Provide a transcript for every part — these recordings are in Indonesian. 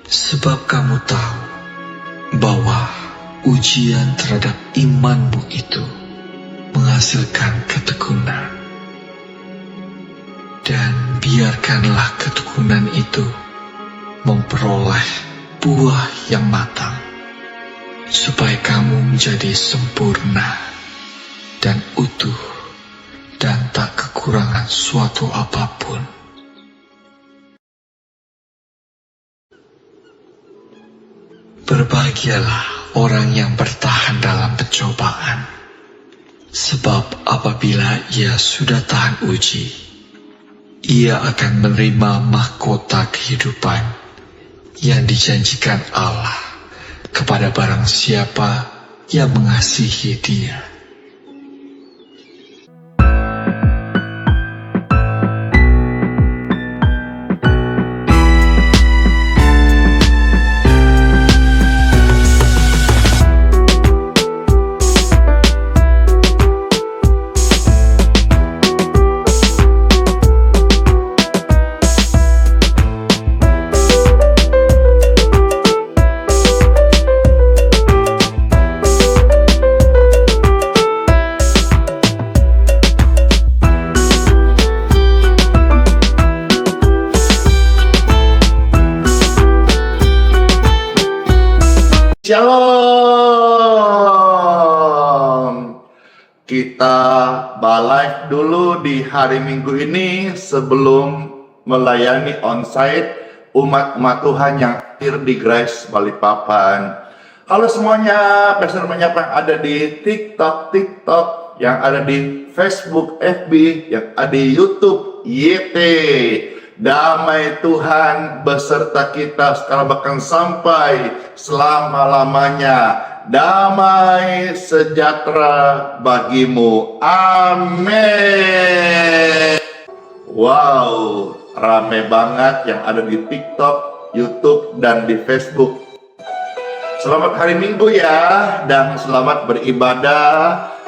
Sebab kamu tahu bahwa ujian terhadap imanmu itu menghasilkan ketekunan. Dan biarkanlah ketekunan itu memperoleh buah yang matang, supaya kamu menjadi sempurna dan utuh dan tak kekurangan suatu apapun. Berbahagialah orang yang bertahan dalam pencobaan, sebab apabila ia sudah tahan uji, ia akan menerima mahkota kehidupan yang dijanjikan Allah kepada barang siapa yang mengasihi Dia. Shalom. Kita balik dulu di hari Minggu ini sebelum melayani onsite umat-umat Tuhan yang hadir di Grace Balikpapan. Halo semuanya, Pastor menyapa yang ada di TikTok, yang ada di Facebook, FB, yang ada di YouTube, YT. Damai Tuhan beserta kita sekarang bahkan sampai selama-lamanya. Damai sejahtera bagimu. Amin. Wow, rame banget yang ada di TikTok, YouTube, dan di Facebook. Selamat hari Minggu ya, dan selamat beribadah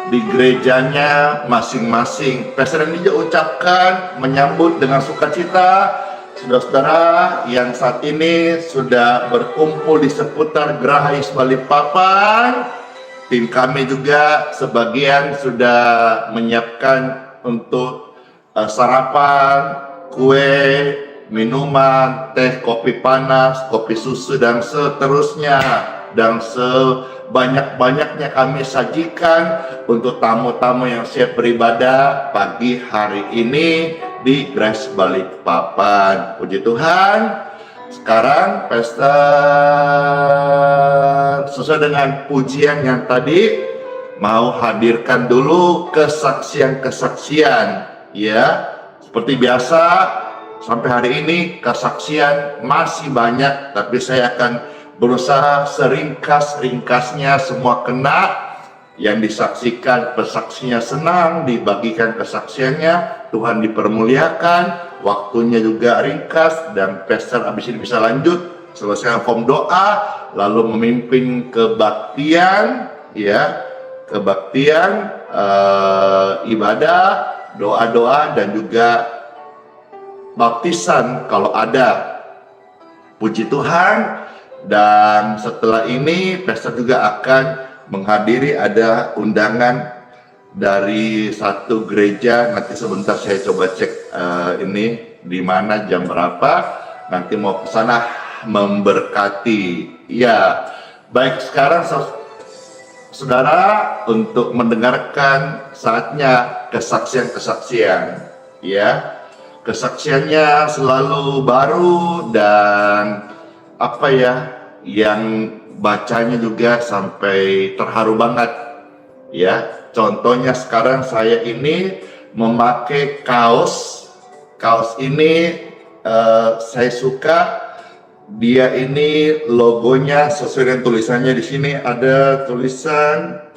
di gerejanya masing-masing. Pastor ini juga ucapkan menyambut dengan sukacita saudara-saudara yang saat ini sudah berkumpul di seputar Grace Balikpapan. Tim kami juga sebagian sudah menyiapkan untuk sarapan, kue, minuman, teh, kopi panas, kopi susu, dan seterusnya. Dan sebanyak-banyaknya kami sajikan untuk tamu-tamu yang siap beribadah pagi hari ini di Grace Balikpapan. Puji Tuhan. Sekarang Pastor sesuai dengan pujian yang tadi mau hadirkan dulu kesaksian-kesaksian ya. Seperti biasa sampai hari ini kesaksian masih banyak, tapi saya akan berusaha seringkas-ringkasnya semua kena. Yang disaksikan pesaksinya senang, dibagikan kesaksiannya, Tuhan dipermuliakan, waktunya juga ringkas, dan Pastor abis ini bisa lanjut selesai form doa, lalu memimpin kebaktian, ya, kebaktian, ibadah, doa-doa, dan juga baptisan kalau ada. Puji Tuhan. Dan setelah ini Pastor juga akan menghadiri ada undangan dari satu gereja. Nanti sebentar saya coba cek ini di mana, jam berapa. Nanti mau ke sana memberkati. Ya, baik, sekarang saudara untuk mendengarkan saatnya kesaksian-kesaksian. Ya, kesaksiannya selalu baru dan apa ya, yang bacanya juga sampai terharu banget ya. Contohnya sekarang saya ini memakai kaos ini saya suka. Dia ini logonya sesuai dengan tulisannya. Di sini ada tulisan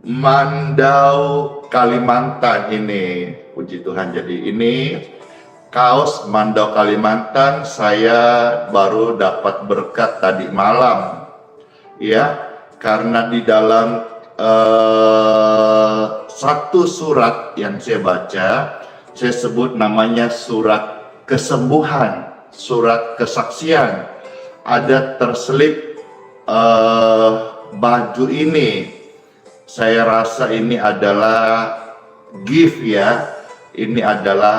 Mandau Kalimantan ini. Puji Tuhan. Jadi ini kaos Mandau Kalimantan, saya baru dapat berkat tadi malam. Ya, karena di dalam satu surat yang saya baca, saya sebut namanya surat kesembuhan, surat kesaksian. Ada terselip baju ini. Saya rasa ini adalah gift ya. Ini adalah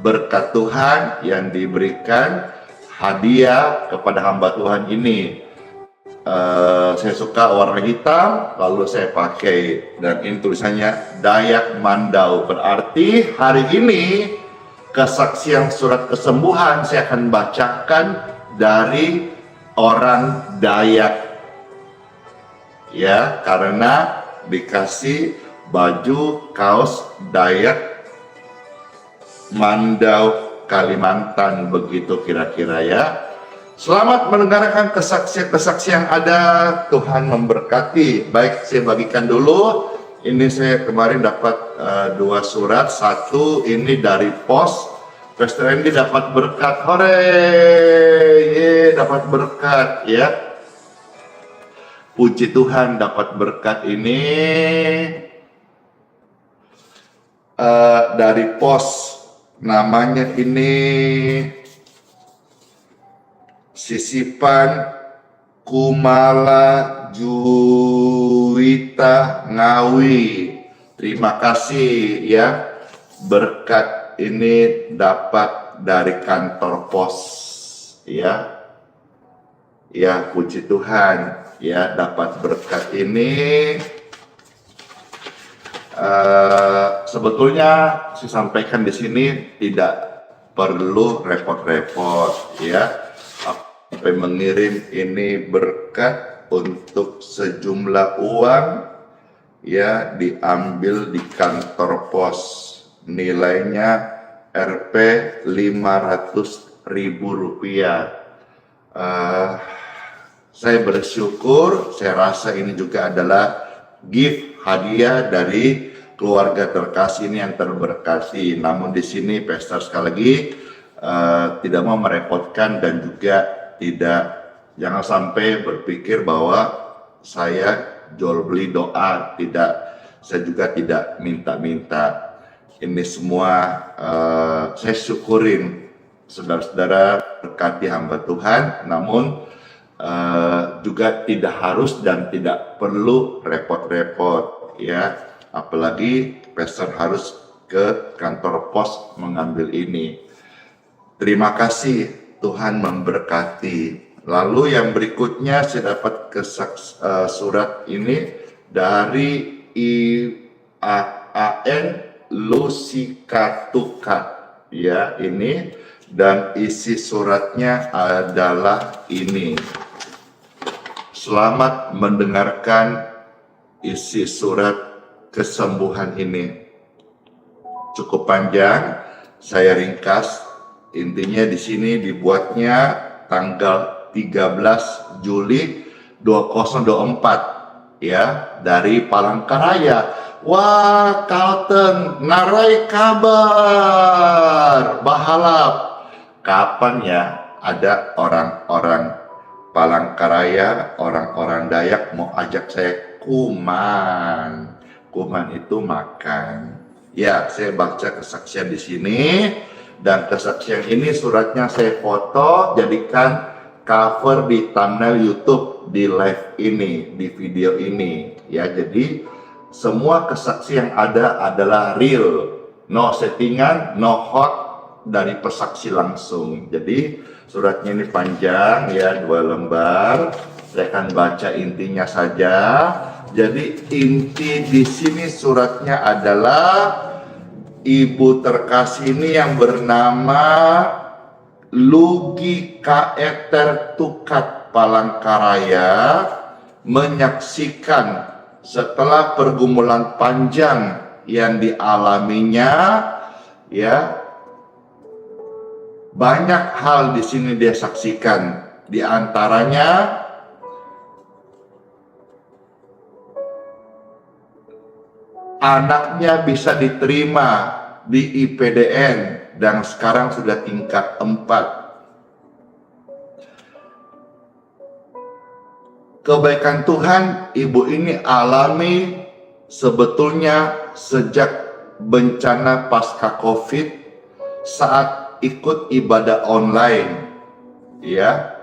berkat Tuhan yang diberikan hadiah kepada hamba Tuhan ini. Saya suka warna hitam, lalu saya pakai, dan ini tulisannya Dayak Mandau. Berarti hari ini kesaksian surat kesembuhan saya akan bacakan dari orang Dayak, ya, karena dikasih baju kaos Dayak Mandau Kalimantan, begitu kira-kira ya. Selamat mendengarkan kesaksian-kesaksian yang ada. Tuhan memberkati. Baik, saya bagikan dulu. Ini saya kemarin dapat 2 surat. Satu ini dari pos. Pastor Andy dapat berkat. Hore, dapat berkat ya. Puji Tuhan, dapat berkat ini dari pos. Namanya ini Sisipan Kumala Juwita Ngawi. Terima kasih ya. Berkat ini dapat dari kantor pos ya. Ya, puji Tuhan ya, dapat berkat ini. Sebetulnya saya sampaikan di sini tidak perlu repot-repot ya. Sampai mengirim ini berkat untuk sejumlah uang ya, diambil di kantor pos, nilainya Rp 500.000. Saya bersyukur, saya rasa ini juga adalah gift, hadiah dari keluarga terkasih ini yang terberkati. Namun di sini pastor sekali lagi tidak mau merepotkan, dan juga jangan sampai berpikir bahwa saya jual beli doa. Tidak, saya juga tidak minta-minta. Ini semua saya syukurin, saudara-saudara berkati hamba Tuhan, namun juga tidak harus dan tidak perlu repot-repot ya. Apalagi pastor harus ke kantor pos mengambil ini. Terima kasih, Tuhan memberkati. Lalu yang berikutnya saya dapat surat ini dari IAN Lusikatuka ya, ini, dan isi suratnya adalah ini. Selamat mendengarkan isi surat kesembuhan ini. Cukup panjang, saya ringkas. Intinya di sini dibuatnya tanggal 13 Juli 2024 ya, dari Palangkaraya. Wah, Kalteng, narai kabar, bahalap. Kapan ya ada orang-orang Palangkaraya, orang-orang Dayak mau ajak saya kuman. Kuman itu makan. Ya, saya baca kesaksian di sini. Dan kesaksian ini suratnya saya foto, jadikan cover di thumbnail YouTube di live ini, di video ini ya. Jadi semua kesaksian yang ada adalah real, no settingan, no hot, dari pesaksi langsung. Jadi suratnya ini panjang ya, 2 lembar. Saya akan baca intinya saja. Jadi inti di sini suratnya adalah ibu terkasih ini yang bernama Lugi Kaeter Tukat Palangkaraya menyaksikan setelah pergumulan panjang yang dialaminya ya, banyak hal di sini dia saksikan. Di antaranya anaknya bisa diterima di IPDN dan sekarang sudah tingkat 4. kebaikan Tuhan ibu ini alami sebetulnya sejak bencana pasca COVID saat ikut ibadah online. Ya,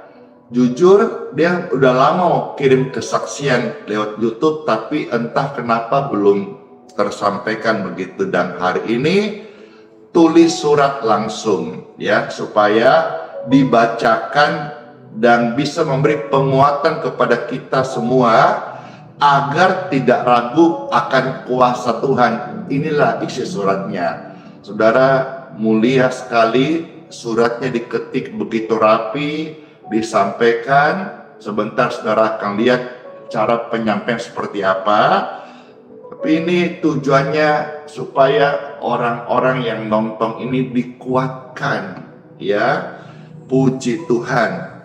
jujur dia udah lama mau kirim kesaksian lewat YouTube, tapi entah kenapa belum tersampaikan begitu. Dan hari ini tulis surat langsung ya, supaya dibacakan dan bisa memberi penguatan kepada kita semua agar tidak ragu akan kuasa Tuhan. Inilah isi suratnya. Saudara, mulia sekali, suratnya diketik begitu rapi, disampaikan. Sebentar saudara akan lihat cara penyampaian seperti apa. Tapi ini tujuannya supaya orang-orang yang nonton ini dikuatkan, ya. Puji Tuhan.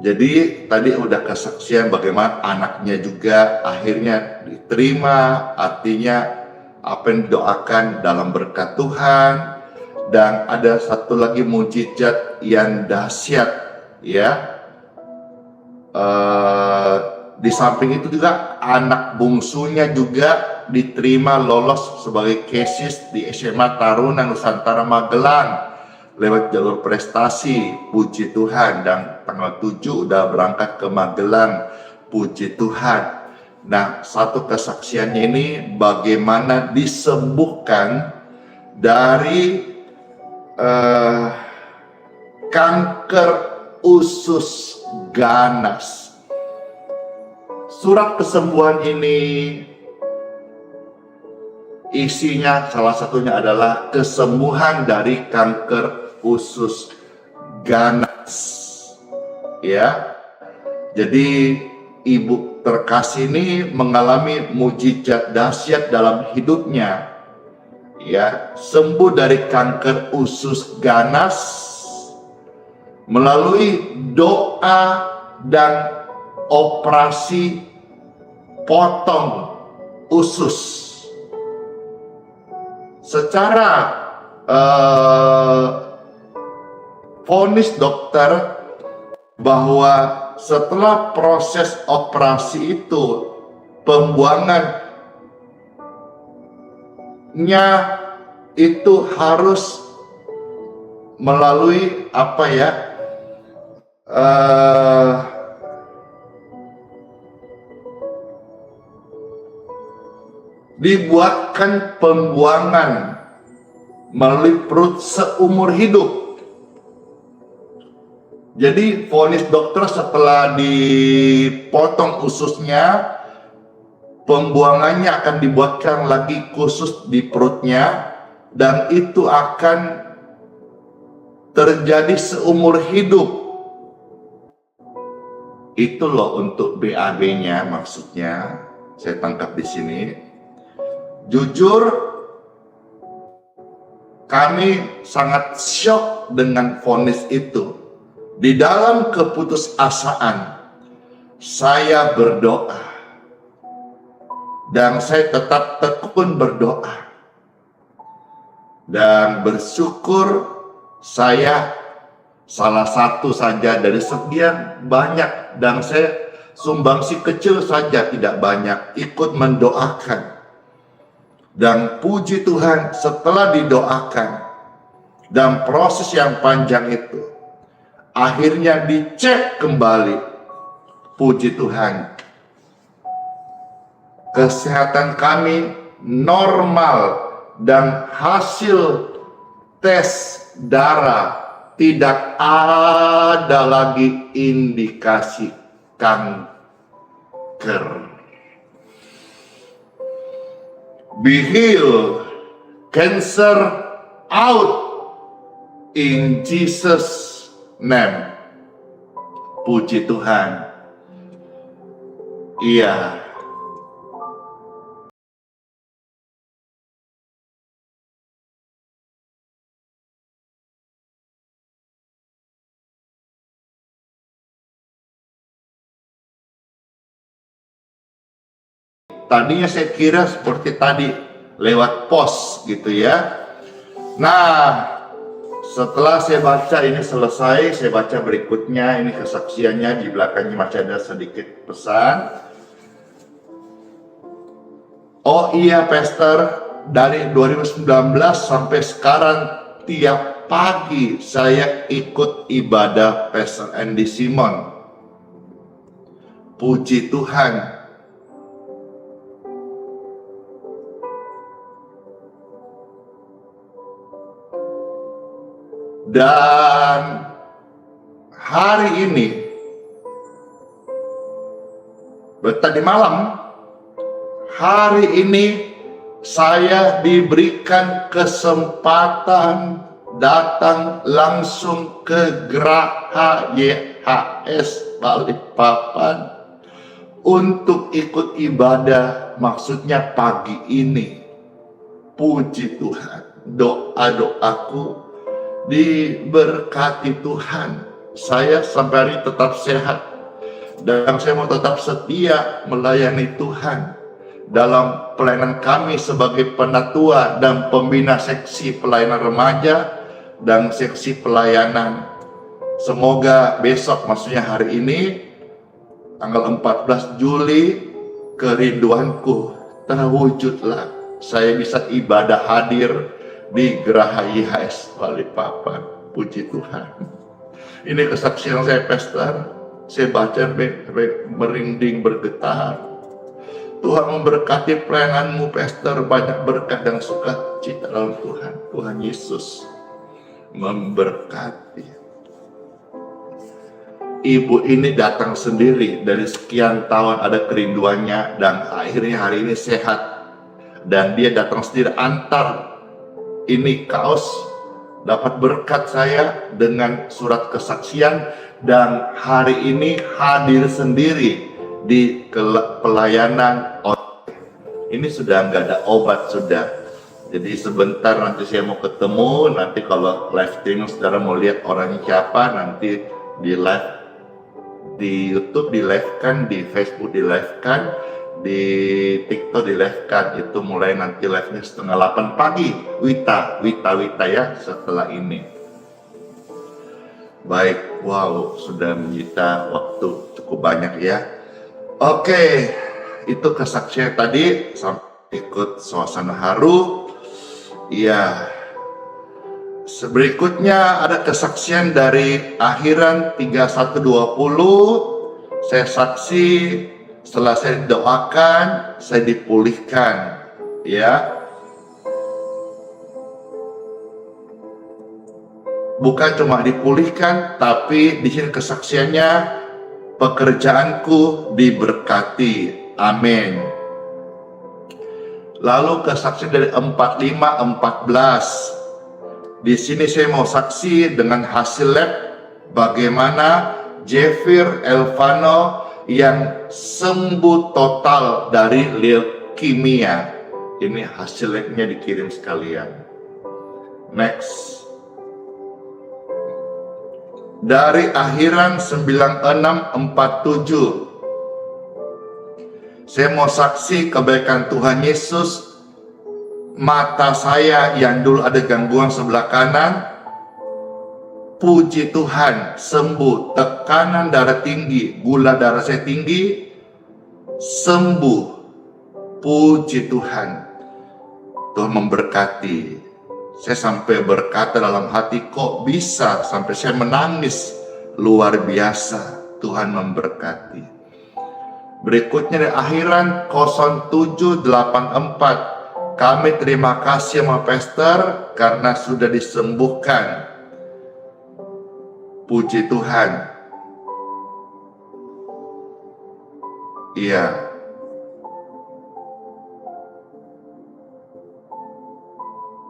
Jadi tadi udah kesaksian bagaimana anaknya juga akhirnya diterima, artinya apa yang didoakan dalam berkat Tuhan. Dan ada satu lagi mujizat yang dahsyat, ya. Di samping itu juga anak bungsunya juga diterima lolos sebagai kesis di SMA Taruna Nusantara Magelang lewat jalur prestasi. Puji Tuhan. Dan tanggal 7 udah berangkat ke Magelang. Puji Tuhan. Nah, satu kesaksiannya ini bagaimana disembuhkan dari kanker usus ganas. Surat kesembuhan ini isinya salah satunya adalah kesembuhan dari kanker usus ganas. Ya. Jadi ibu terkasih ini mengalami mujizat dahsyat dalam hidupnya. Ya, sembuh dari kanker usus ganas melalui doa dan operasi potong usus. Secara vonis dokter bahwa setelah proses operasi itu pembuangannya itu harus melalui apa ya, dibuatkan pembuangan melalui perut seumur hidup. Jadi vonis dokter setelah dipotong ususnya, pembuangannya akan dibuatkan lagi khusus di perutnya, dan itu akan terjadi seumur hidup. Itu loh untuk BAB-nya, maksudnya saya tangkap di sini. Jujur, kami sangat syok dengan vonis itu. Di dalam keputusasaan, saya berdoa. Dan saya tetap tekun berdoa. Dan bersyukur saya salah satu saja dari sekian banyak. Dan saya sumbangsi kecil saja, tidak banyak, ikut mendoakan. Dan puji Tuhan, setelah didoakan dan proses yang panjang itu, akhirnya dicek kembali. Puji Tuhan, kesehatan kami normal dan hasil tes darah tidak ada lagi indikasi kanker. Be healed, cancer out in Jesus' name. Puji Tuhan. Iya. Tadinya saya kira seperti tadi lewat pos gitu ya. Nah, Setelah saya baca ini selesai, saya baca berikutnya, ini kesaksiannya, di belakangnya masih ada sedikit pesan. Oh iya Pastor, dari 2019 sampai sekarang tiap pagi saya ikut ibadah Pastor Andy Simon. Puji Tuhan. Dan hari ini, tadi malam, hari ini saya diberikan kesempatan datang langsung ke Geraha YHS Balikpapan untuk ikut ibadah, maksudnya pagi ini. Puji Tuhan, doa-doaku diberkati Tuhan. Saya sampai hari ini tetap sehat dan saya mau tetap setia melayani Tuhan dalam pelayanan kami sebagai penatua dan pembina seksi pelayanan remaja dan seksi pelayanan. Semoga besok, maksudnya hari ini tanggal 14 Juli, kerinduanku terwujudlah. Saya bisa ibadah hadir di Geraha YHS Balikpapan. Puji Tuhan. Ini kesaksian saya, Pastor. Saya baca merinding, bergetar. Tuhan memberkati pelayananmu, Pastor. Banyak berkat dan sukacita dalam Tuhan. Tuhan Yesus memberkati. Ibu ini datang sendiri dari sekian tahun, ada kerinduannya, dan akhirnya hari ini sehat. Dan dia datang sendiri antar ini kaos, dapat berkat saya dengan surat kesaksian, dan hari ini hadir sendiri di pelayanan. Ini sudah nggak ada obat sudah. Jadi sebentar nanti saya mau ketemu, nanti kalau live streaming saudara mau lihat orangnya siapa, nanti di live di YouTube di live kan, di Facebook di live kan, di TikTok di live kan. Itu mulai nanti live-nya 7:30 pagi. Wita ya setelah ini. Baik, wow, sudah menyita waktu cukup banyak ya. Oke, itu kesaksian tadi, sampai ikut suasana haru. Iya. Berikutnya ada kesaksian dari Akhiran 31:20. Saya saksi, setelah saya doakan, saya dipulihkan, ya. Bukan cuma dipulihkan, tapi di sini kesaksiannya, pekerjaanku diberkati. Amin. Lalu kesaksian dari 45:14. Di sini saya mau saksi dengan hasil lab bagaimana Jefir Elvano yang sembuh total dari leukemia. Ini hasil labnya dikirim sekalian. Next. Dari Akhiran 96:47. Saya mau saksi kebaikan Tuhan Yesus. Mata saya yang dulu ada gangguan sebelah kanan, puji Tuhan sembuh. Tekanan darah tinggi, gula darah saya tinggi, sembuh. Puji Tuhan. Tuhan memberkati. Saya sampai berkata dalam hati, kok bisa sampai saya menangis. Luar biasa, Tuhan memberkati. Berikutnya dari Akhiran 07:84. Kami terima kasih sama Pastor karena sudah disembuhkan. Puji Tuhan. Iya.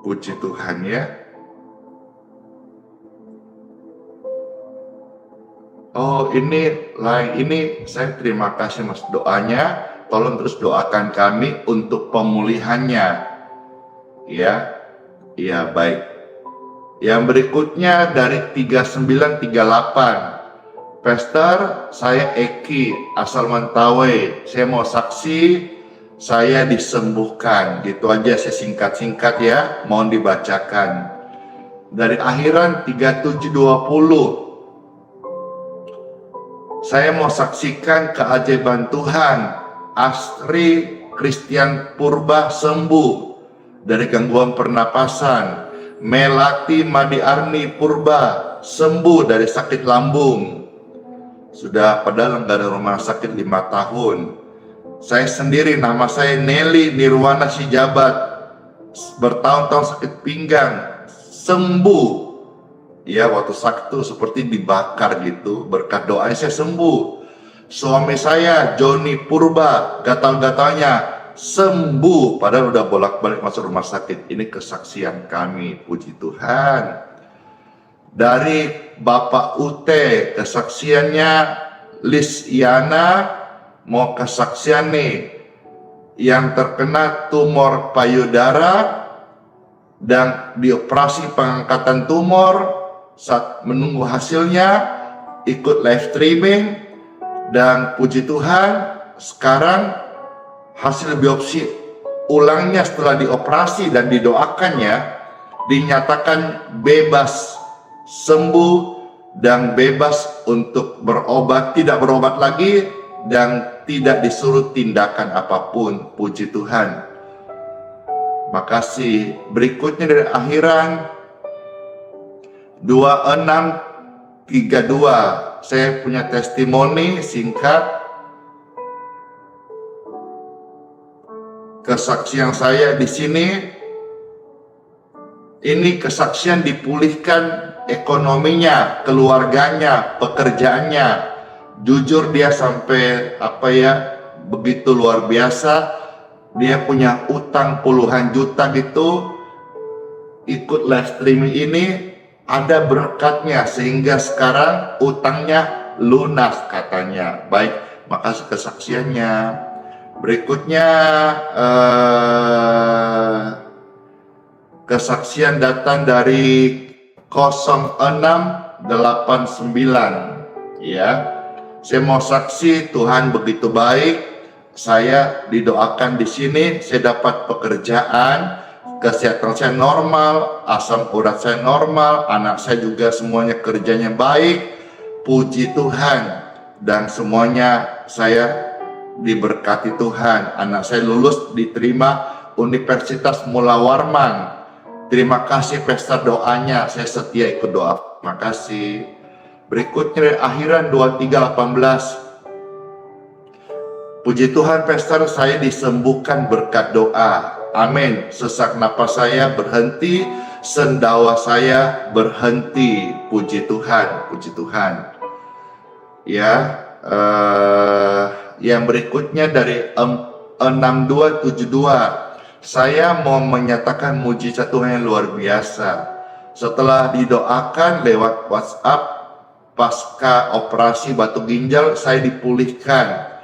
Puji Tuhan ya. Oh ini lain, ini saya terima kasih Mas doanya. Tolong terus doakan kami untuk pemulihannya. Ya, iya baik. Yang berikutnya dari 3938. Pastor, saya Eki, asal Mentawai. Saya mau saksi, saya disembuhkan. Gitu aja, saya singkat-singkat ya, mohon dibacakan. dari akhiran 37:20. Saya mau saksikan keajaiban Tuhan. Astri Christian Purba sembuh dari gangguan pernapasan. Melati Madiarni Purba sembuh dari sakit lambung. Sudah padahal nggak ada rumah sakit 5 tahun. Saya sendiri, nama saya Nelly Nirwana Sijabat, bertahun-tahun sakit pinggang, sembuh. Ya, waktu sakit tuh seperti dibakar gitu, berkat doa saya sembuh. Suami saya Joni Purba, gatal-gatalnya sembuh, padahal udah bolak-balik masuk rumah sakit. Ini kesaksian kami, puji Tuhan. Dari Bapak Ute, kesaksiannya Lis Iana, mau kesaksian nih, yang terkena tumor payudara dan dioperasi pengangkatan tumor. Saat menunggu hasilnya, ikut live streaming, dan puji Tuhan sekarang hasil biopsi ulangnya setelah dioperasi dan didoakannya dinyatakan bebas, sembuh dan bebas untuk berobat, tidak berobat lagi dan tidak disuruh tindakan apapun. Puji Tuhan. Makasih. Berikutnya dari akhiran 2632. Saya punya testimoni singkat. Kesaksian saya di sini, ini kesaksian dipulihkan ekonominya, keluarganya, pekerjaannya. Jujur dia sampai begitu luar biasa. Dia punya utang puluhan juta gitu. Ikut live streaming ini ada berkatnya sehingga sekarang utangnya lunas katanya. Baik, makasih kesaksiannya. Berikutnya kesaksian datang dari 0689 ya. Saya mau saksi Tuhan begitu baik. Saya didoakan di sini, saya dapat pekerjaan, kesehatan saya normal, asam urat saya normal, anak saya juga semuanya kerjanya baik. Puji Tuhan, dan semuanya saya diberkati Tuhan. Anak saya lulus diterima Universitas Mula Warman. Terima kasih Pastor doanya, saya setia ikut doa. Terima kasih. Berikutnya dari akhiran 2318. Puji Tuhan Pastor, saya disembuhkan berkat doa. Amin. Sesak napas saya berhenti, sendawa saya berhenti. Puji Tuhan, puji Tuhan. Ya, yang berikutnya dari 6272. Saya mau menyatakan mujizat Tuhan yang luar biasa. Setelah didoakan lewat WhatsApp, pasca operasi batu ginjal, saya dipulihkan.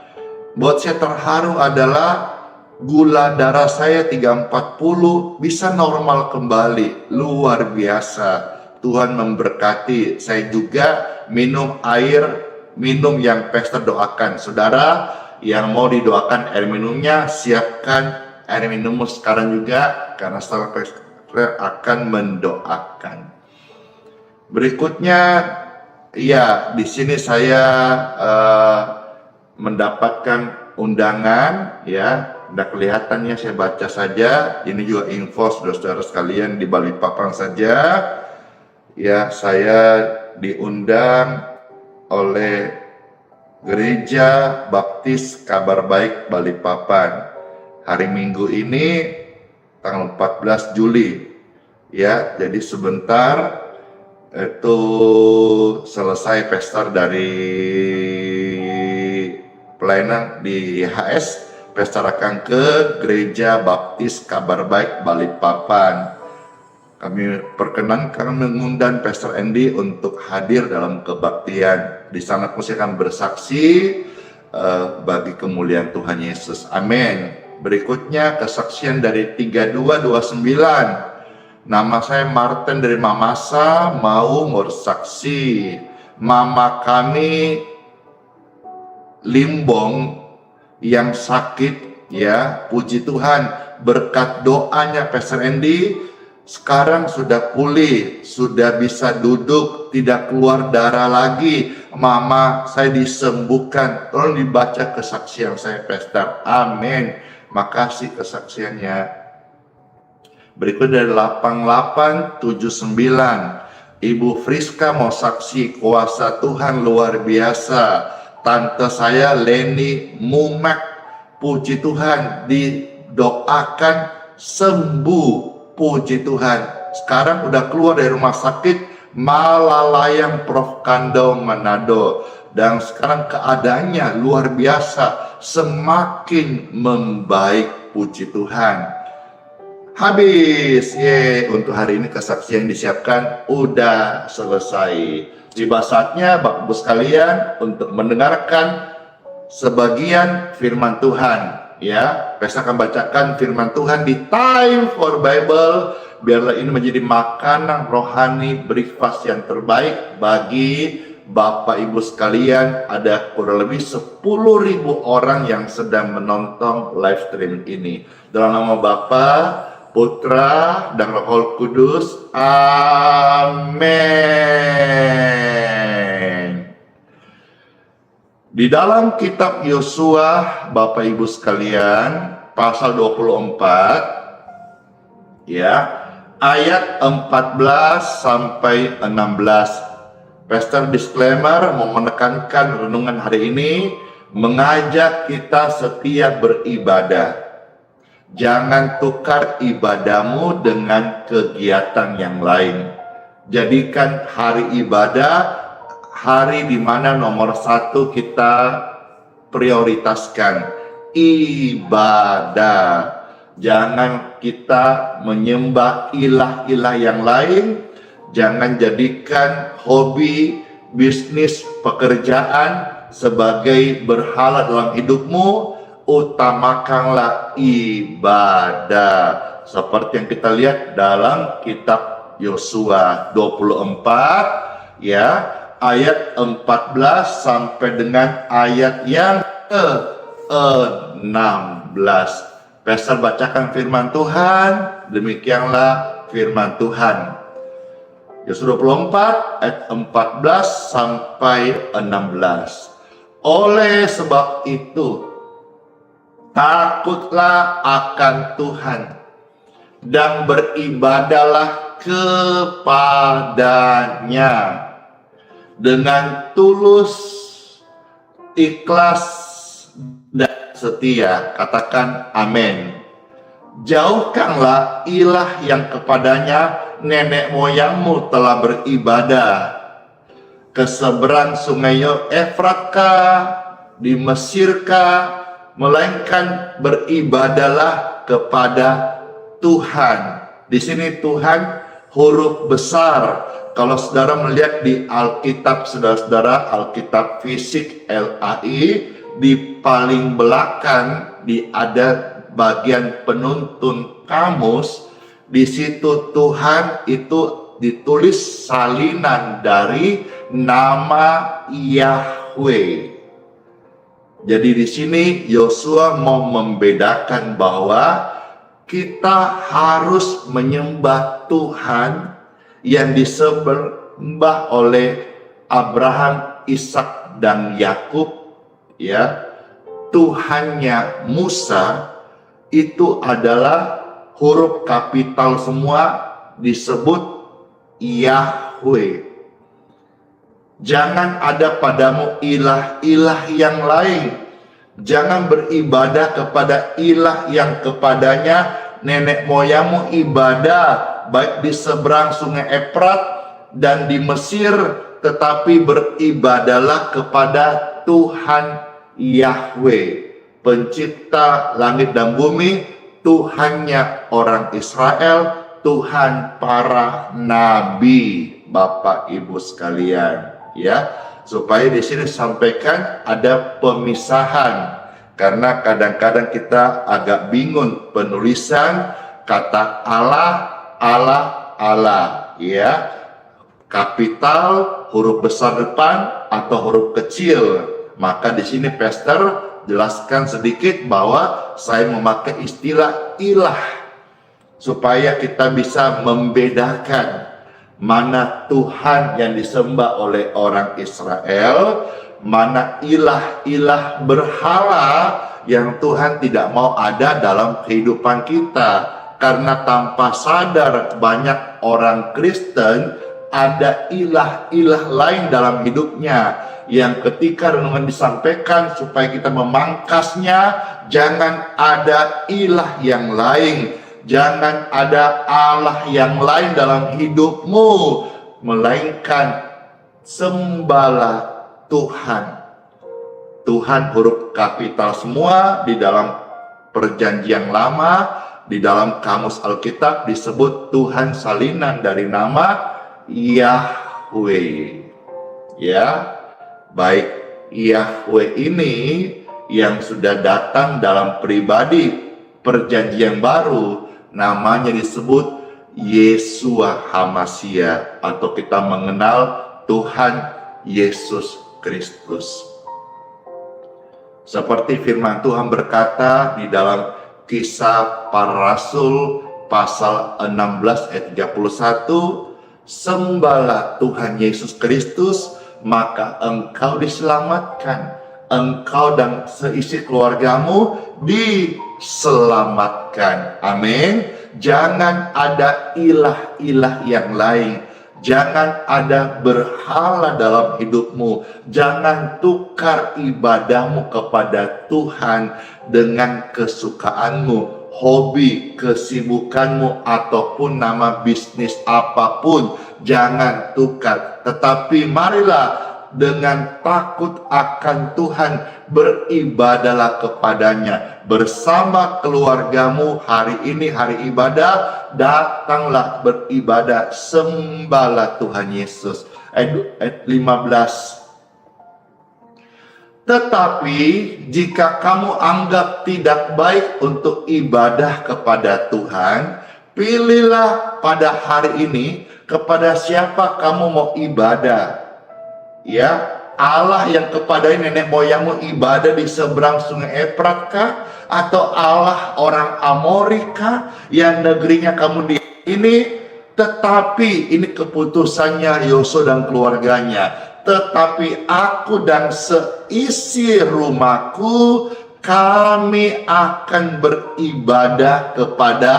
Buat saya terharu adalah gula darah saya 340 bisa normal kembali. Luar biasa. Tuhan memberkati. Saya juga minum air minum yang Pastor doakan. Saudara yang mau didoakan air minumnya, siapkan air minum sekarang juga, karena setelah Pastor akan mendoakan. Berikutnya, ya di sini saya mendapatkan undangan, ya, udah kelihatannya, saya baca saja. Ini juga info saudara-saudara sekalian di Balikpapan saja. Ya, saya diundang oleh Gereja Baptis Kabar Baik Balikpapan hari Minggu ini tanggal 14 Juli. Ya, jadi sebentar itu selesai Pastor dari pelayanan di HS, Pastor akan ke Gereja Baptis Kabar Baik Balikpapan. Kami perkenankan mengundang Pastor Andy untuk hadir dalam kebaktian. Di sana pun saya akan bersaksi bagi kemuliaan Tuhan Yesus. Amin. Berikutnya kesaksian dari 3229. Nama saya Martin dari Mamasa, mau bersaksi. Mama kami Limbong yang sakit, ya, puji Tuhan, berkat doanya Pastor Andy Sekarang sudah pulih, sudah bisa duduk, tidak keluar darah lagi. Mama, saya disembuhkan. Tolong dibaca kesaksian saya, Pastor. Amin. Makasih kesaksiannya. Berikut dari 8879. Ibu Friska mau saksi kuasa Tuhan luar biasa. Tante saya Leni Mumak, puji Tuhan, didoakan sembuh. Puji Tuhan, sekarang udah keluar dari rumah sakit Malalayang Prof. Kando Manado, dan sekarang keadaannya luar biasa, semakin membaik. Puji Tuhan. Habis, untuk hari ini kesaksian disiapkan udah selesai. Tiba saatnya Bapak Ibu sekalian untuk mendengarkan sebagian firman Tuhan. Ya, saya akan bacakan firman Tuhan di Time for Bible. Biarlah ini menjadi makanan rohani breakfast yang terbaik bagi Bapak Ibu sekalian. Ada kurang lebih 10.000 orang yang sedang menonton live stream ini. Dalam nama Bapa, Putra, dan Roh Kudus. Amin. Di dalam kitab Yosua, Bapak Ibu sekalian, pasal 24, ya, ayat 14 sampai 16. Pastor disclaimer mau menekankan renungan hari ini mengajak kita setiap beribadah. Jangan tukar ibadahmu dengan kegiatan yang lain. Jadikan hari ibadah hari di mana nomor satu kita prioritaskan ibadah. Jangan kita menyembah ilah-ilah yang lain. Jangan jadikan hobi, bisnis, pekerjaan sebagai berhala dalam hidupmu. Utamakanlah ibadah. Seperti yang kita lihat dalam kitab Yosua 24, ya, ayat 14 sampai dengan ayat yang ke-16. Pastor bacakan firman Tuhan. Demikianlah firman Tuhan. Yosua 24 ayat 14 sampai 16. Oleh sebab itu, takutlah akan Tuhan dan beribadalah kepadanya dengan tulus, ikhlas, dan setia. Katakan amin. Jauhkanlah ilah yang kepadanya nenek moyangmu telah beribadah ke seberang sungai Efratkah, di Mesirkah, melainkan beribadalah kepada Tuhan. Di sini Tuhan huruf besar. Kalau saudara melihat di Alkitab, saudara-saudara, Alkitab fisik LAI, di paling belakang ada bagian penuntun kamus. Di situ Tuhan itu ditulis salinan dari nama Yahweh. Jadi di sini Yosua mau membedakan bahwa kita harus menyembah Tuhan yang disembah oleh Abraham, Ishak, dan Yakub, ya. Tuhannya Musa itu adalah huruf kapital semua, disebut Yahweh. Jangan ada padamu ilah-ilah yang lain. Jangan beribadah kepada ilah yang kepadanya nenek moyangmu ibadah, baik di seberang sungai Efrat dan di Mesir, tetapi beribadalah kepada Tuhan Yahweh, pencipta langit dan bumi, Tuhannya orang Israel, Tuhan para nabi. Bapak Ibu sekalian, ya, supaya di sini sampaikan ada pemisahan, karena kadang-kadang kita agak bingung penulisan kata Allah, ya, kapital, huruf besar depan atau huruf kecil. Maka di sini pastor jelaskan sedikit bahwa saya memakai istilah ilah. supaya kita bisa membedakan mana Tuhan yang disembah oleh orang Israel, mana ilah-ilah berhala yang Tuhan tidak mau ada dalam kehidupan kita. Karena tanpa sadar banyak orang Kristen ada ilah-ilah lain dalam hidupnya, yang ketika renungan disampaikan supaya kita memangkasnya, jangan ada ilah yang lain, jangan ada Allah yang lain dalam hidupmu, melainkan sembahlah Tuhan. Tuhan huruf kapital semua di dalam perjanjian lama, di dalam kamus Alkitab disebut Tuhan salinan dari nama Yahweh. Ya, baik Yahweh ini yang sudah datang dalam pribadi perjanjian baru, namanya disebut Yeshua HaMashiach, atau kita mengenal Tuhan Yesus Kristus. Seperti firman Tuhan berkata di dalam Kisah Para Rasul pasal 16 ayat 31, sembahlah Tuhan Yesus Kristus, maka engkau diselamatkan, engkau dan seisi keluargamu diselamatkan. Amin. Jangan ada ilah-ilah yang lain, jangan ada berhala dalam hidupmu, jangan tukar ibadahmu kepada Tuhan dengan kesukaanmu, hobi, kesibukanmu, ataupun nama bisnis apapun. Jangan tukar, tetapi marilah dengan takut akan Tuhan beribadahlah kepadanya bersama keluargamu. Hari ini hari ibadah, datanglah beribadah, sembahlah Tuhan Yesus. Ayat 15. Tetapi jika kamu anggap tidak baik untuk ibadah kepada Tuhan, pilihlah pada hari ini kepada siapa kamu mau ibadah. Ya, Allah yang kepada nenek moyangmu ibadah di seberang sungai Efrat kah? Atau Allah orang Amori kah yang negerinya kamu di ini? Tetapi ini keputusannya Yosua dan keluarganya. Tetapi aku dan seisi rumahku, kami akan beribadah kepada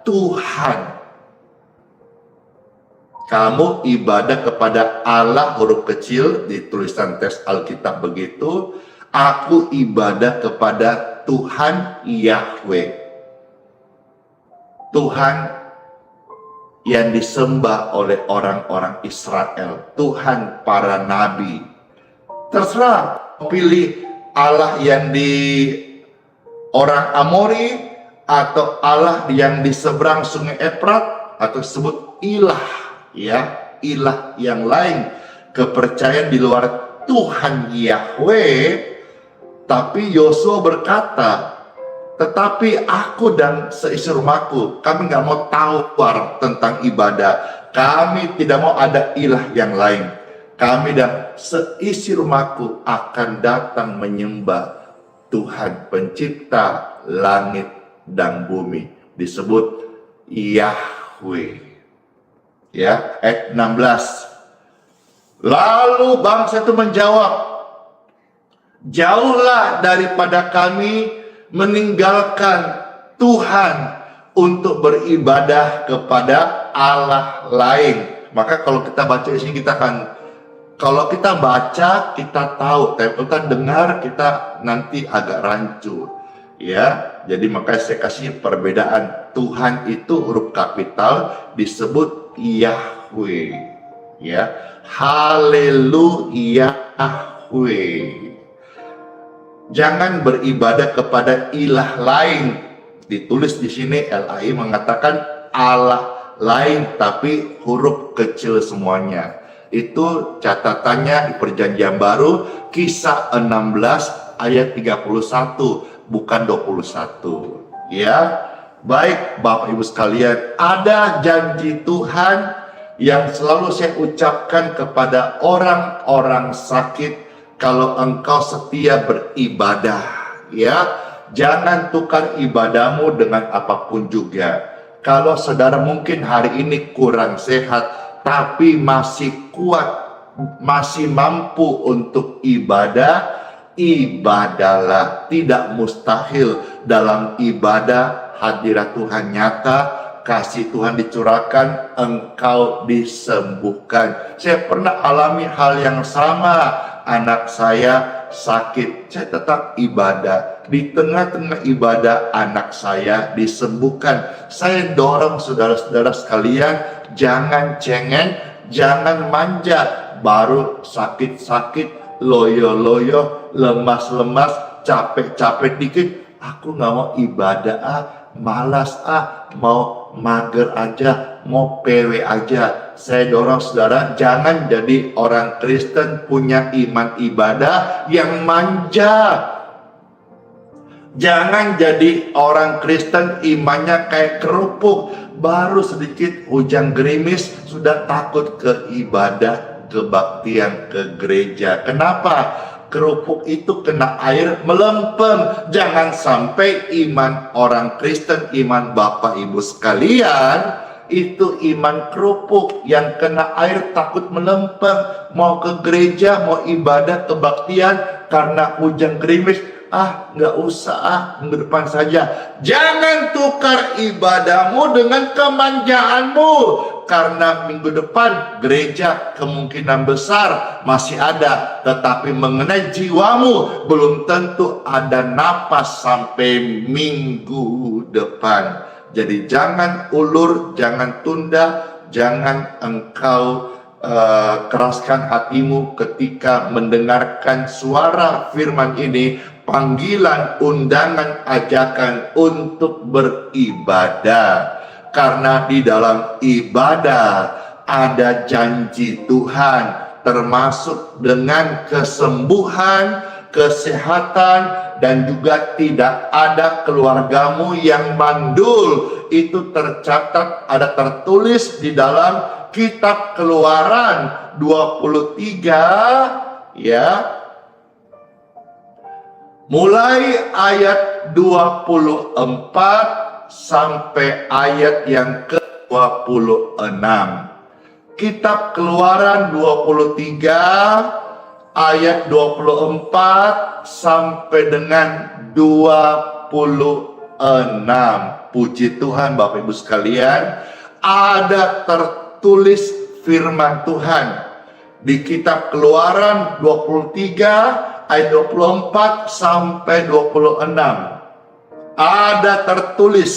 Tuhan. Kamu ibadah kepada Allah huruf kecil di tulisan teks Alkitab begitu. Aku ibadah kepada Tuhan Yahweh. Tuhan yang disembah oleh orang-orang Israel, Tuhan para nabi. Terserah pilih Allah yang di orang Amori atau Allah yang di seberang sungai Efrat, atau sebut ilah, ya, ilah yang lain, kepercayaan di luar Tuhan Yahweh. Tapi Yosua berkata, tetapi aku dan seisi rumahku, kami nggak mau tahu tentang ibadah. Kami tidak mau ada ilah yang lain. Kami dan seisi rumahku akan datang menyembah Tuhan pencipta langit dan bumi. Disebut Yahweh. Ya, ayat 16. Lalu bangsa itu menjawab, jauhlah daripada kami meninggalkan Tuhan untuk beribadah kepada Allah lain. Maka kalau kita baca di sini, kalau kita baca kita tahu, tapi kita dengar kita nanti agak rancu. Ya, jadi makanya saya kasih perbedaan. Tuhan itu huruf kapital disebut Yahweh. Ya, haleluya Yahweh. Jangan beribadah kepada ilah lain. Ditulis di sini LAI mengatakan Allah lain, tapi huruf kecil semuanya. Itu catatannya di Perjanjian Baru, Kisah 16 ayat 31, bukan 21. Ya, baik Bapak Ibu sekalian, ada janji Tuhan yang selalu saya ucapkan kepada orang-orang sakit. Kalau engkau setia beribadah, ya, jangan tukar ibadahmu dengan apapun juga. Kalau saudara mungkin hari ini kurang sehat, tapi masih kuat, masih mampu untuk ibadah, ibadahlah. Tidak mustahil dalam ibadah hadirat Tuhan nyata, kasih Tuhan dicurahkan, engkau disembuhkan. Saya pernah alami hal yang sama. Anak saya sakit, saya tetap ibadah. Di tengah-tengah ibadah, anak saya disembuhkan. Saya dorong saudara-saudara sekalian, jangan cengeng, jangan manja. Baru sakit-sakit, loyo-loyo, lemas-lemas, capek-capek dikit, aku nggak mau ibadah malas mau mager aja, mau PW aja. Saya dorong saudara, jangan jadi orang Kristen punya iman ibadah yang manja. Jangan jadi orang Kristen imannya kayak kerupuk, baru sedikit hujan gerimis sudah takut ke ibadah, kebaktian, ke gereja. Kenapa? Kerupuk itu kena air melempem. Jangan sampai iman orang Kristen, iman Bapak Ibu sekalian, itu iman kerupuk yang kena air takut melempem. Mau ke gereja, mau ibadah kebaktian, karena hujan gerimis, nggak usah, minggu depan saja. Jangan tukar ibadahmu dengan kemanjaanmu, karena minggu depan gereja kemungkinan besar masih ada, tetapi mengenai jiwamu belum tentu ada napas sampai minggu depan. Jadi jangan ulur, jangan tunda, jangan engkau keraskan hatimu ketika mendengarkan suara firman ini, panggilan, undangan, ajakan untuk beribadah. Karena di dalam ibadah ada janji Tuhan, termasuk dengan kesembuhan, kesehatan, dan juga tidak ada keluargamu yang mandul. Itu tercatat, ada tertulis di dalam kitab Keluaran 23, ya, mulai ayat 24 sampai ayat yang ke-26. Kitab Keluaran 23 ayat 24 sampai dengan 26. Puji Tuhan Bapak Ibu sekalian, ada tertulis firman Tuhan di kitab Keluaran 23 ayat 24 sampai 26. Ada tertulis,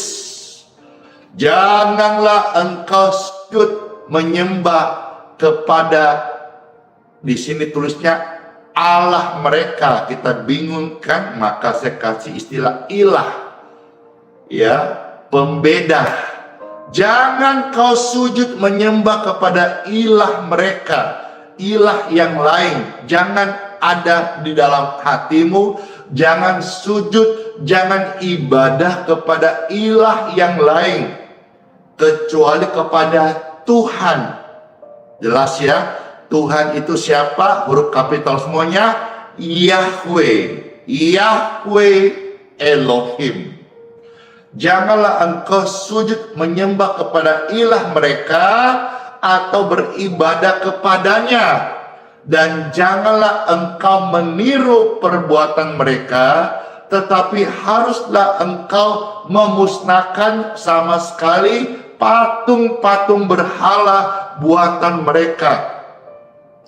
janganlah engkau sujud menyembah kepada, di sini tulisnya Allah mereka. Kita bingung kan, maka saya kasih istilah ilah, ya, pembeda. Jangan kau sujud menyembah kepada ilah mereka, ilah yang lain. Jangan ada di dalam hatimu. Jangan sujud, jangan ibadah kepada ilah yang lain, kecuali kepada Tuhan. Jelas ya, Tuhan itu siapa? Huruf kapital semuanya, Yahweh, Yahweh Elohim. Janganlah engkau sujud menyembah kepada ilah mereka atau beribadah kepadanya. Dan janganlah engkau meniru perbuatan mereka, tetapi haruslah engkau memusnahkan sama sekali patung-patung berhala buatan mereka.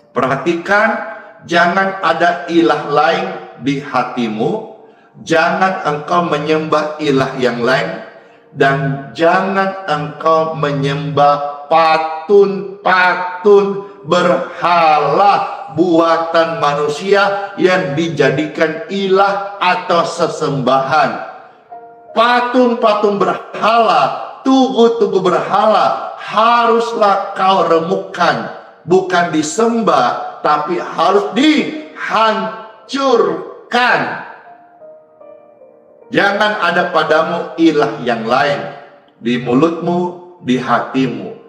Perhatikan, jangan ada ilah lain di hatimu, jangan engkau menyembah ilah yang lain, dan jangan engkau menyembah patung-patung berhala buatan manusia yang dijadikan ilah atau sesembahan. Patung-patung berhala, tugu-tugu berhala haruslah kau remukkan, bukan disembah, tapi harus dihancurkan. Jangan ada padamu ilah yang lain di mulutmu, di hatimu.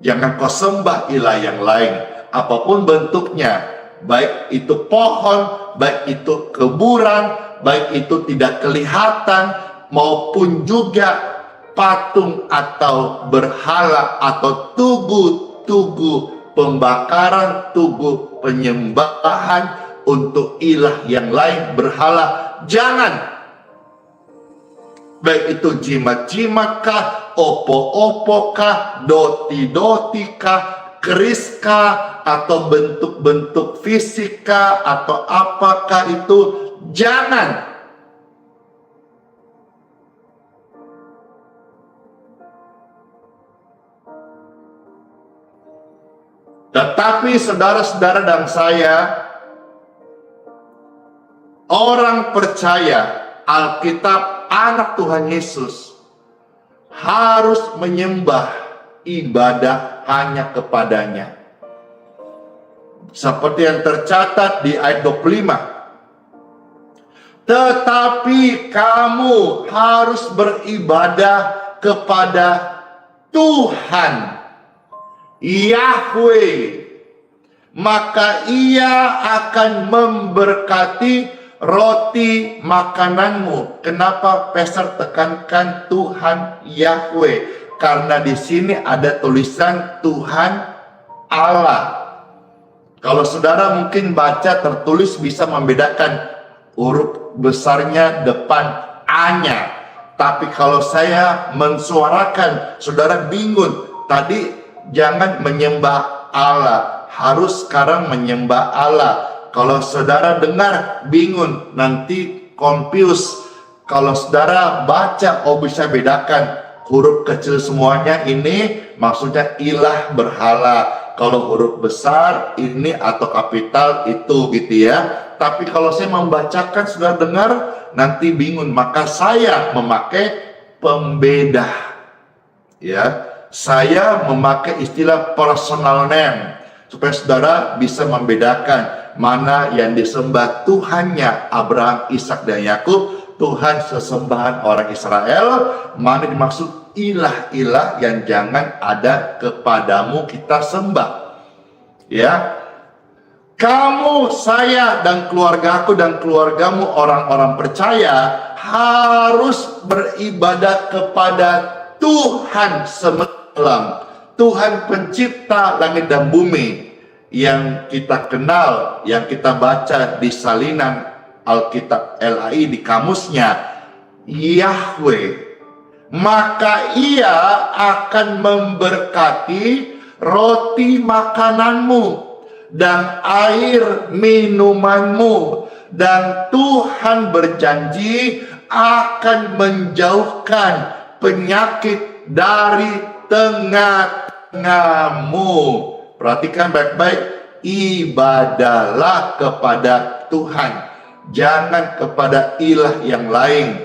Jangan kau sembah ilah yang lain, apapun bentuknya, baik itu pohon, baik itu kuburan, baik itu tidak kelihatan, maupun juga patung atau berhala atau tugu-tugu pembakaran, tugu penyembahan untuk ilah yang lain, berhala. Jangan. Baik itu jimat-jimat kah, opo-opo kah, doti-doti kah, keris kah, atau bentuk-bentuk fisik kah, atau apakah itu, jangan. Tetapi saudara-saudara dan saya, orang percaya Alkitab, anak Tuhan Yesus harus menyembah, ibadah hanya kepadanya. Seperti yang tercatat di ayat 25. Tetapi kamu harus beribadah kepada Tuhan Yahweh, maka Ia akan memberkati roti makananmu. Kenapa Pastor tekankan Tuhan Yahweh? Karena di sini ada tulisan Tuhan Allah. Kalau saudara mungkin baca tertulis bisa membedakan huruf besarnya depan A-nya. Tapi kalau saya mensuarakan, saudara bingung. Tadi jangan menyembah Allah, harus sekarang menyembah Allah. Kalau saudara dengar bingung, nanti confuse. Kalau saudara baca, bisa bedakan huruf kecil semuanya ini maksudnya ilah berhala. Kalau huruf besar ini atau kapital itu gitu ya. Tapi kalau saya membacakan, saudara dengar nanti bingung. Maka saya memakai pembeda. Ya, saya memakai istilah personal name supaya saudara bisa membedakan mana yang disembah Tuhannya Abraham, Ishak, dan Yakub, Tuhan sesembahan orang Israel, mana dimaksud ilah-ilah yang jangan ada kepadamu kita sembah. Ya, kamu, saya, dan keluargaku dan keluargamu orang-orang percaya harus beribadah kepada Tuhan semesta, Tuhan pencipta langit dan bumi, yang kita kenal, yang kita baca di salinan Alkitab LAI di kamusnya, Yahweh. Maka Ia akan memberkati roti makananmu dan air minumanmu, dan Tuhan berjanji akan menjauhkan penyakit dari tengah-tengahmu. Perhatikan baik-baik, ibadahlah kepada Tuhan, jangan kepada ilah yang lain.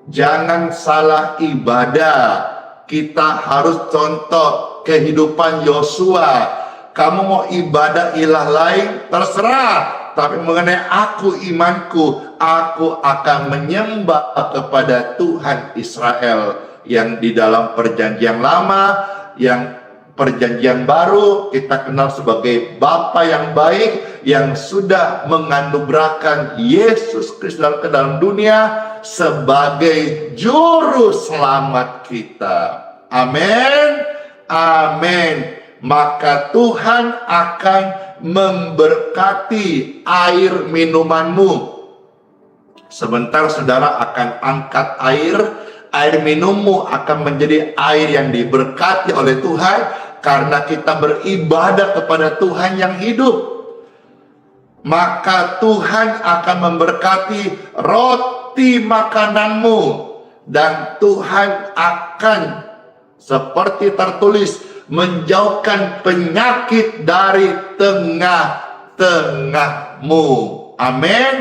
Jangan salah ibadah. Kita harus contoh kehidupan Yosua. Kamu mau ibadah ilah lain, terserah. Tapi mengenai aku, imanku, aku akan menyembah kepada Tuhan Israel, yang di dalam perjanjian lama, yang perjanjian baru kita kenal sebagai Bapa yang baik, yang sudah menganugerahkan Yesus Kristus ke dalam dunia sebagai juru selamat kita. Amin. Amin. Maka Tuhan akan memberkati air minumanmu. Sebentar saudara akan angkat air minummu akan menjadi air yang diberkati oleh Tuhan, karena kita beribadah kepada Tuhan yang hidup. Maka Tuhan akan memberkati roti makananmu, dan Tuhan akan, seperti tertulis, menjauhkan penyakit dari tengah-tengahmu. Amin.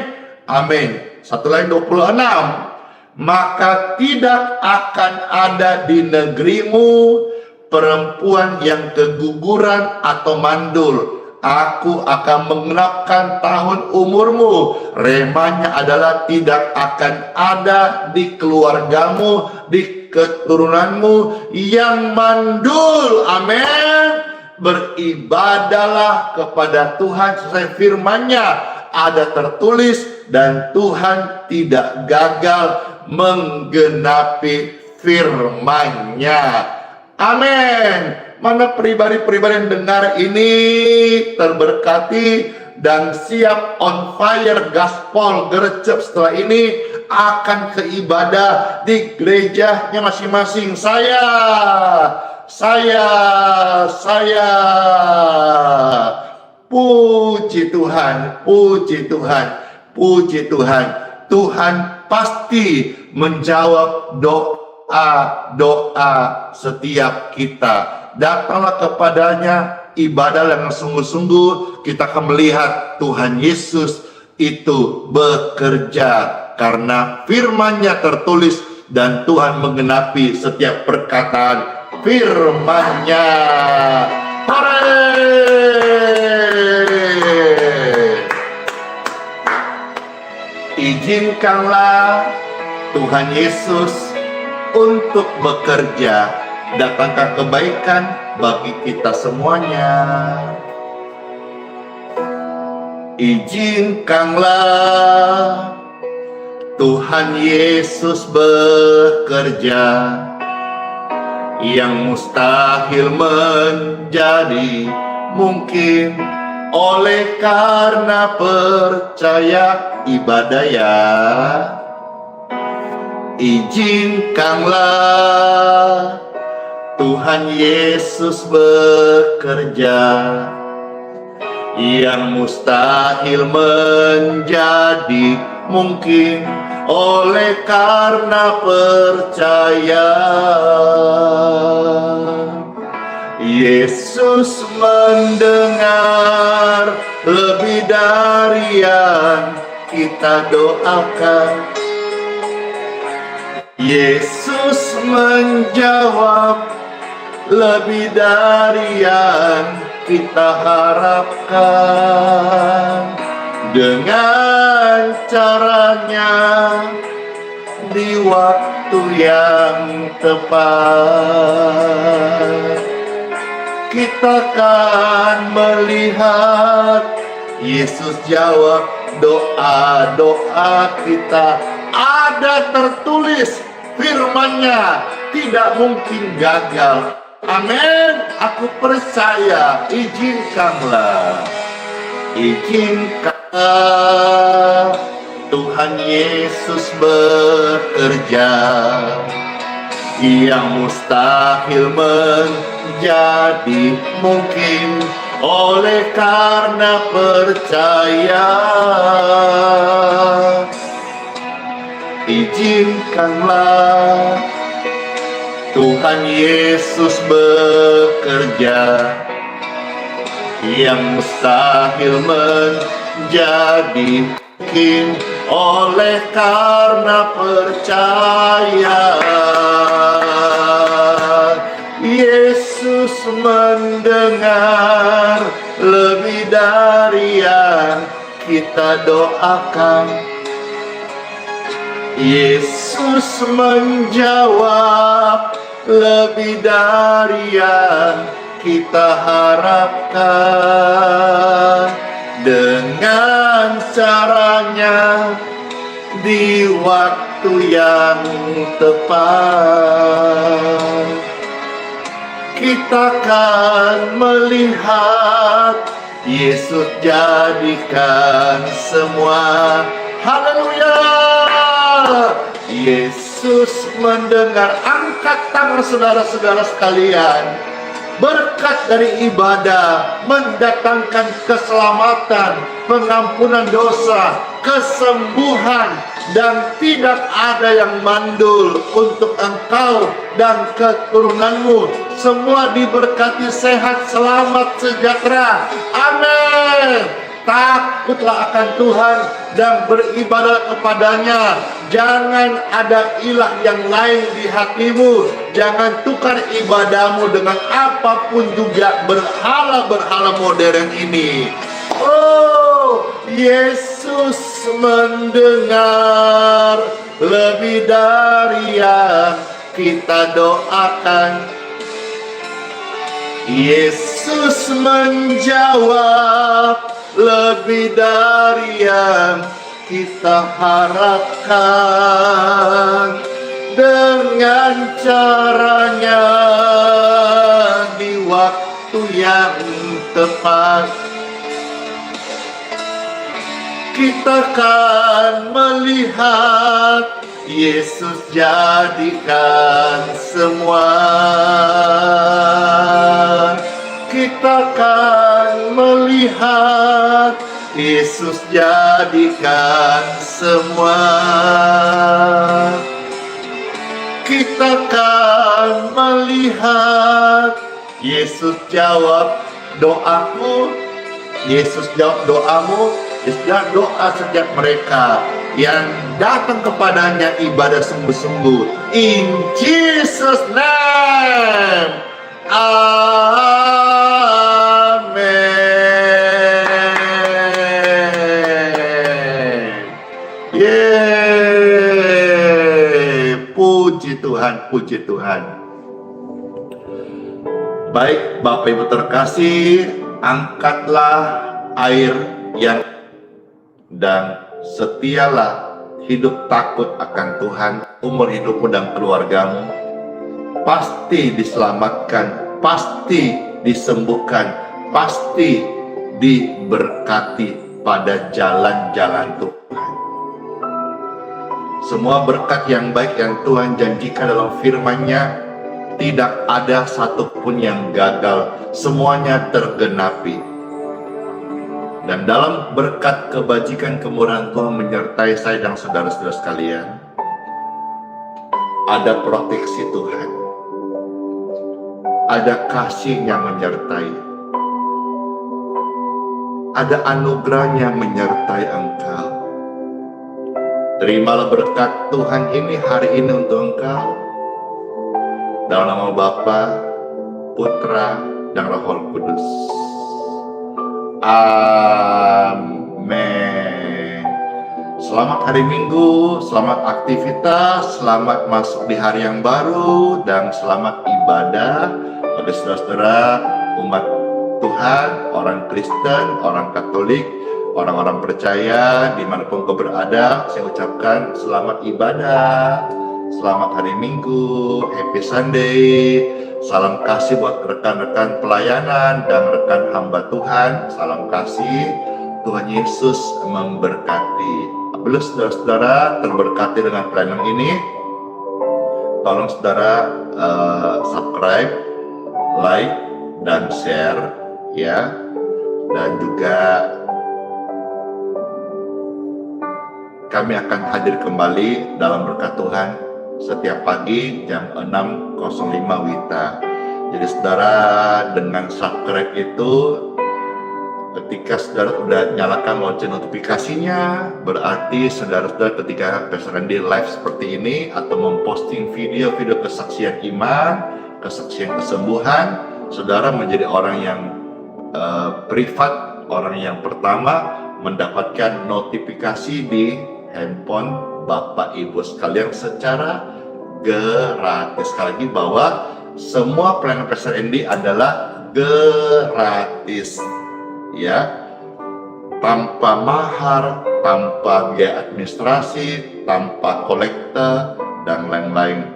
Amin. Satu lagi 26. Maka tidak akan ada di negerimu perempuan yang keguguran atau mandul. Aku akan menggenapkan tahun umurmu. Remanya adalah tidak akan ada di keluargamu, di keturunanmu yang mandul. Amin. Beribadahlah kepada Tuhan sesuai firman-Nya. Ada tertulis, dan Tuhan tidak gagal menggenapi firman-Nya. Amin. Mana pribadi-pribadi yang dengar ini terberkati dan siap on fire gaspol gercep setelah ini akan ke ibadah di gerejanya masing-masing. Saya puji Tuhan, puji Tuhan, puji Tuhan. Tuhan pasti menjawab doa setiap kita. Datanglah kepadanya, ibadah dengan sungguh-sungguh, kita akan melihat Tuhan Yesus itu bekerja karena firman-Nya tertulis dan Tuhan menggenapi setiap perkataan firman-Nya. Hore! Izinkanlah Tuhan Yesus untuk bekerja, datangkan kebaikan bagi kita semuanya. Izinkanlah Tuhan Yesus bekerja, yang mustahil menjadi mungkin oleh karena percaya ibadah ya. Izinkanlah Tuhan Yesus bekerja, yang mustahil menjadi mungkin oleh karena percaya. Yesus mendengar lebih dari yang kita doakan. Yesus menjawab lebih dari yang kita harapkan. Dengan caranya di waktu yang tepat, kita akan melihat Yesus jawab doa-doa kita. Ada tertulis firman-Nya, tidak mungkin gagal. Amin. Aku percaya. Izinkanlah Tuhan Yesus bekerja, yang mustahil menjadi mungkin oleh karena percaya. Izinkanlah Tuhan Yesus bekerja, yang mustahil menjadi mungkin oleh karena percaya. Yesus mendengar lebih dari yang kita doakan. Yesus menjawab lebih dari yang kita harapkan. Dengan caranya di waktu yang tepat, kita akan melihat Yesus jadikan semua. Haleluya! Yesus mendengar. Angkat tangan saudara-saudara sekalian. Berkat dari ibadah mendatangkan keselamatan, pengampunan dosa, kesembuhan, dan tidak ada yang mandul untuk engkau dan keturunanmu. Semua diberkati sehat, selamat, sejahtera. Amin. Takutlah akan Tuhan dan beribadah kepadanya. Jangan ada ilah yang lain di hatimu. Jangan tukar ibadahmu dengan apapun juga berhala-berhala modern ini. Oh, Yesus mendengar lebih dari yang kita doakan. Yesus menjawab lebih dari yang kita harapkan. dengan caranya di waktu yang tepat. Kita kan melihat Yesus jadikan semua. Kita kan melihat Yesus jadikan semua. Kita kan melihat Yesus jawab doaku, Yesus jawab doamu, Yesus jawab doa setiap mereka yang datang kepadanya ibadah sungguh-sungguh. In Jesus name, amin. Yeay, puji Tuhan, puji Tuhan. Baik, Bapak Ibu terkasih, angkatlah air yang dan setialah hidup takut akan Tuhan. Umur hidupmu dan keluargamu pasti diselamatkan, pasti disembuhkan, pasti diberkati pada jalan-jalan Tuhan. Semua berkat yang baik yang Tuhan janjikan dalam firman-Nya, tidak ada satupun yang gagal, semuanya tergenapi. Dan dalam berkat kebajikan kemurahan Tuhan menyertai saya dan saudara-saudara sekalian, ada proteksi Tuhan, ada kasih-Nya menyertai, ada anugerah-Nya menyertai engkau. Terimalah berkat Tuhan ini hari ini untuk engkau, dalam nama Bapa, Putra, dan Roh Kudus. Amin. Selamat hari Minggu, selamat aktivitas, selamat masuk di hari yang baru, dan selamat ibadah bagi saudara-saudara umat Tuhan, orang Kristen, orang Katolik, orang-orang percaya dimanapun kau berada. Saya ucapkan selamat ibadah, selamat hari Minggu, Happy Sunday. Salam kasih buat rekan-rekan pelayanan dan rekan hamba Tuhan. Salam kasih, Tuhan Yesus memberkati. Apabila saudara-saudara terberkati dengan pelayanan ini, tolong saudara subscribe, like, dan share ya. Dan juga kami akan hadir kembali dalam berkat Tuhan setiap pagi jam 6.05 WITA. Jadi saudara, dengan subscribe itu, ketika saudara sudah nyalakan lonceng notifikasinya, berarti saudara-saudara ketika Pastor Randy live seperti ini atau memposting video-video kesaksian iman, kesaksian kesembuhan, saudara menjadi orang yang privat, orang yang pertama mendapatkan notifikasi di handphone Bapak Ibu sekalian secara gratis. Sekali lagi bahwa semua pelayanan Pastor Randy adalah gratis ya, tanpa mahar, tanpa biaya administrasi, tanpa kolektor dan lain-lain.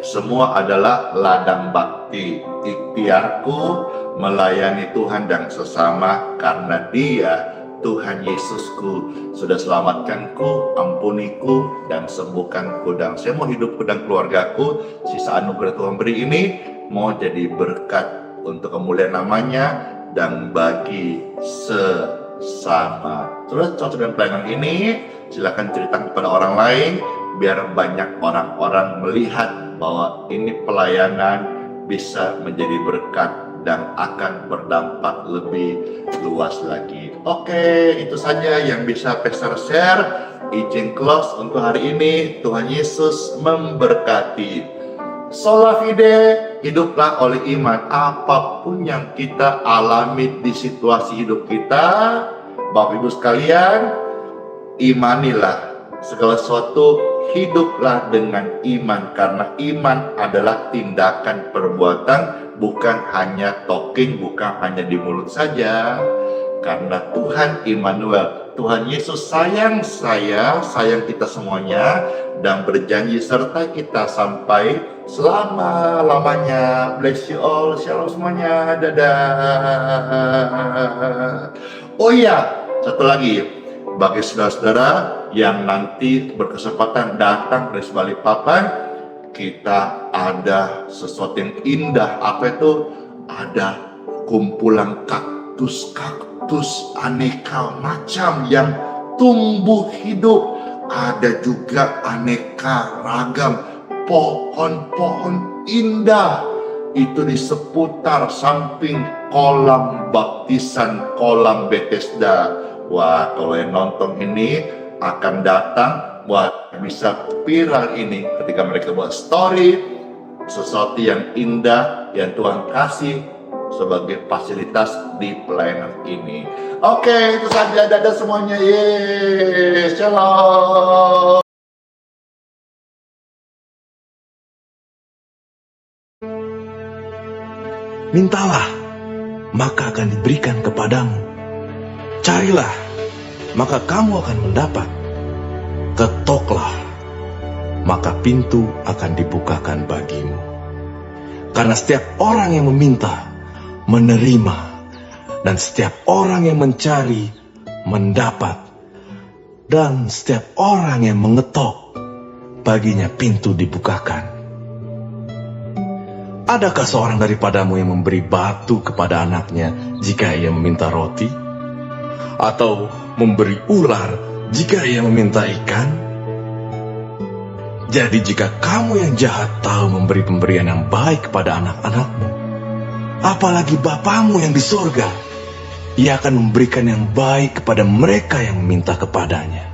Semua adalah ladang bakti, ikhtiarku melayani Tuhan dan sesama, karena Dia, Tuhan Yesusku, sudah selamatkanku, ampuniku, dan sembuhkanku. Dan saya mau hidupku dan keluargaku, sisa anugerah Tuhan beri ini, mau jadi berkat untuk kemuliaan namanya dan bagi sesama. Saudara, cocok dengan pelayanan ini, silakan ceritakan kepada orang lain, biar banyak orang-orang melihat bahwa ini pelayanan bisa menjadi berkat dan akan berdampak lebih luas lagi. Oke, itu saja yang bisa Pastor share. Izin close untuk hari ini. Tuhan Yesus memberkati. Sola fide, hiduplah oleh iman. Apapun yang kita alami di situasi hidup kita, Bapak Ibu sekalian, imanilah segala sesuatu, hiduplah dengan iman, karena iman adalah tindakan perbuatan, bukan hanya talking, bukan hanya di mulut saja. Karena Tuhan Immanuel, Tuhan Yesus sayang saya, sayang kita semuanya, dan berjanji serta kita sampai selama-lamanya. Bless you all, shalom semuanya, dadah. Oh iya, satu lagi, bagi saudara-saudara yang nanti berkesempatan datang dari Balikpapan, kita ada sesuatu yang indah. Apa itu? Ada kumpulan kaktus aneka macam yang tumbuh hidup. Ada juga aneka ragam pohon-pohon indah. Itu di seputar samping kolam baptisan, kolam Bethesda. Wah, kalau yang nonton ini akan datang, wah, bisa viral ini ketika mereka buat story, sesuatu yang indah yang Tuhan kasih sebagai fasilitas di pelayanan ini. Oke, itu saja. Dadah semuanya. Yeay, shalom. Mintalah, maka akan diberikan kepadamu. Carilah, maka kamu akan mendapat. Ketoklah, maka pintu akan dibukakan bagimu. Karena setiap orang yang meminta, menerima, dan setiap orang yang mencari, mendapat, dan setiap orang yang mengetok, baginya pintu dibukakan. Adakah seorang daripadamu yang memberi batu kepada anaknya jika ia meminta roti? Atau memberi ular jika ia meminta ikan? Jadi jika kamu yang jahat tahu memberi pemberian yang baik kepada anak-anakmu, apalagi Bapamu yang di sorga, Ia akan memberikan yang baik kepada mereka yang meminta kepadanya.